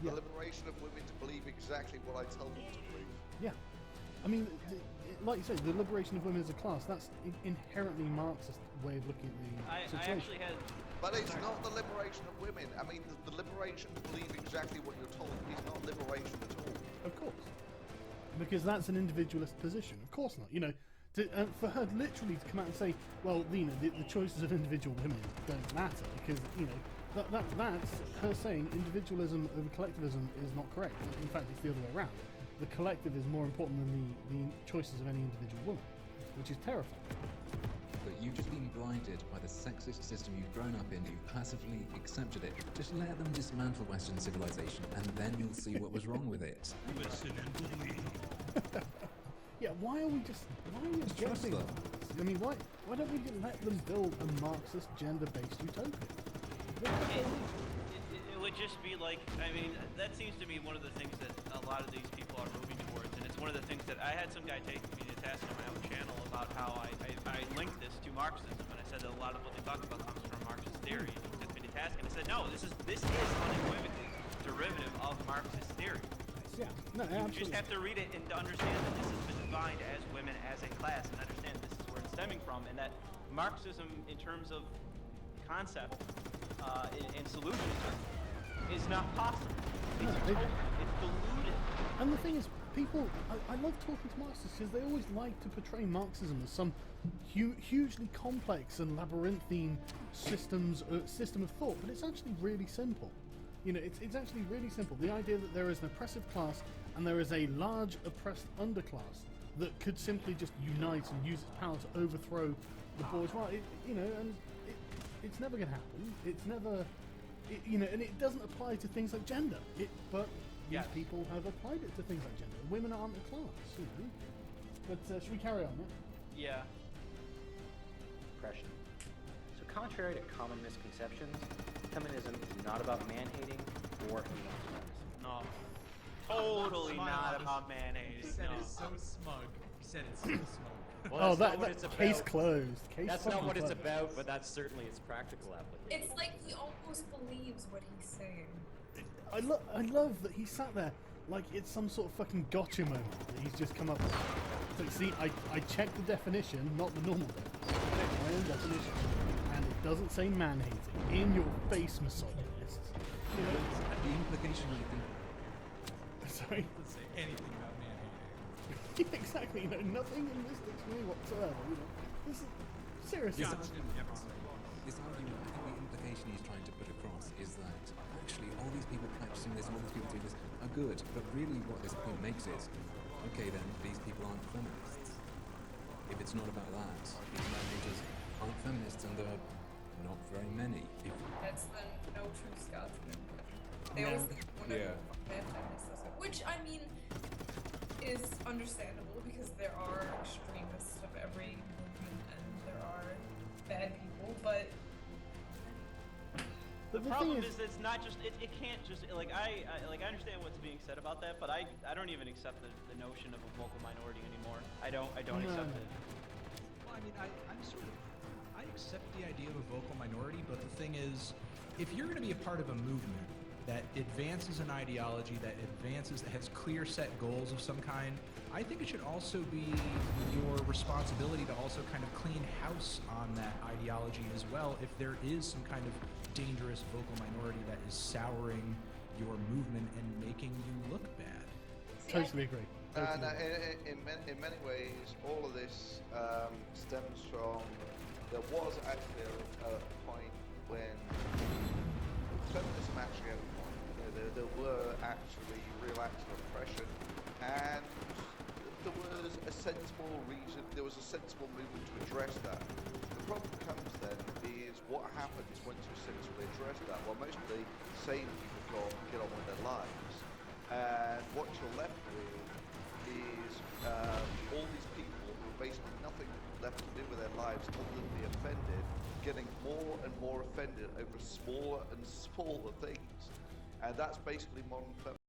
The liberation of women to believe exactly what I tell them to believe. Yeah. I mean, like you say, the liberation of women as a class, that's inherently Marxist way of looking at the situation. I actually had... But it's not the liberation of women. I mean, the liberation to believe exactly what you're told is not liberation at all. Of course. Because that's an individualist position. Of course not. You know, for her literally to come out and say, well, you know, the choices of individual women don't matter because, you know, that's her saying individualism over collectivism is not correct. In fact, it's the other way around. The collective is more important than the choices of any individual woman, which is terrifying. But you've just been blinded by the sexist system you've grown up in. You've passively accepted it. Just let them dismantle Western civilization, and then you'll see what was wrong with it. Listen and believe. Yeah, why are we objecting? I mean, why don't we let them build a Marxist gender-based utopia? It would just be like, I mean, that seems to be one of the things that a lot of these people are moving towards, and it's one of the things that I had some guy take me to task on my own channel about how I linked this to Marxism, and I said that a lot of what they talk about comes from Marxist theory, and he took me to task, and I said, no, this is unequivocally derivative of Marxist theory. Yeah, no, absolutely. You just have to read it and to understand that this has been defined as women as a class, and understand this is where it's stemming from, and that Marxism, in terms of concept and solutions, is not possible. It's utopian. It's deluded. And the thing is, people, I love talking to Marxists because they always like to portray Marxism as some hugely complex and labyrinthine system of thought, but it's actually really simple. You know, it's actually really simple. The idea that there is an oppressive class and there is a large oppressed underclass that could simply just unite and use its power to overthrow the bourgeois. It's never going to happen. It's never, you know, and it doesn't apply to things like gender. But these people have applied it to things like gender. Women aren't a class, you know. But should we carry on? Yeah. Oppression. So contrary to common misconceptions, feminism is not about man-hating or female. No. Totally not about man-hating. He said it's so smug. He said it's so smug. Well, that's case closed. That's not what it's about, but that's certainly its practical application. It's like he almost believes what he's saying. I love that he sat there like it's some sort of fucking gotcha moment that he's just come up with. So see, I checked the definition, not the normal definition. I checked my own definition, and it doesn't say man-hating. In your face, misogynist. You know? The implication, I think. Sorry? It doesn't say anything about man-hating. Exactly, you know, nothing in this dictionary whatsoever. You know, this is seriously. This argument, I think the implication he's trying to put across is that actually all these people practicing this and all these people doing this are good, but really what this point makes is, okay then, these people aren't feminists. If it's not about that, these man-haters aren't feminists and there are not very many. That's the no true Scotsman. They always think one of bad feminists, which I mean is understandable because there are extremists of every movement and there are bad people, but the problem is it's not just it can't just like I understand what's being said about that, but I don't even accept the notion of a vocal minority anymore. I don't accept it. Well, I mean, I accept the idea of a vocal minority, but the thing is, if you're going to be a part of a movement that advances an ideology, that has clear set goals of some kind, I think it should also be your responsibility to also kind of clean house on that ideology as well if there is some kind of dangerous vocal minority that is souring your movement and making you look bad. Totally agree. And in many ways, all of this stems from, there was actually a point when feminism actually had a point. There were actually real acts of oppression, and there was a sensible reason, there was a sensible movement to address that. The problem comes then is what happens once you sensibly address that? Well, mostly sane people get on with their lives, and what you're left with is all these people who have basically nothing left to do with their lives other than be offended, getting more and more offended over smaller and smaller things. And that's basically modern feminism.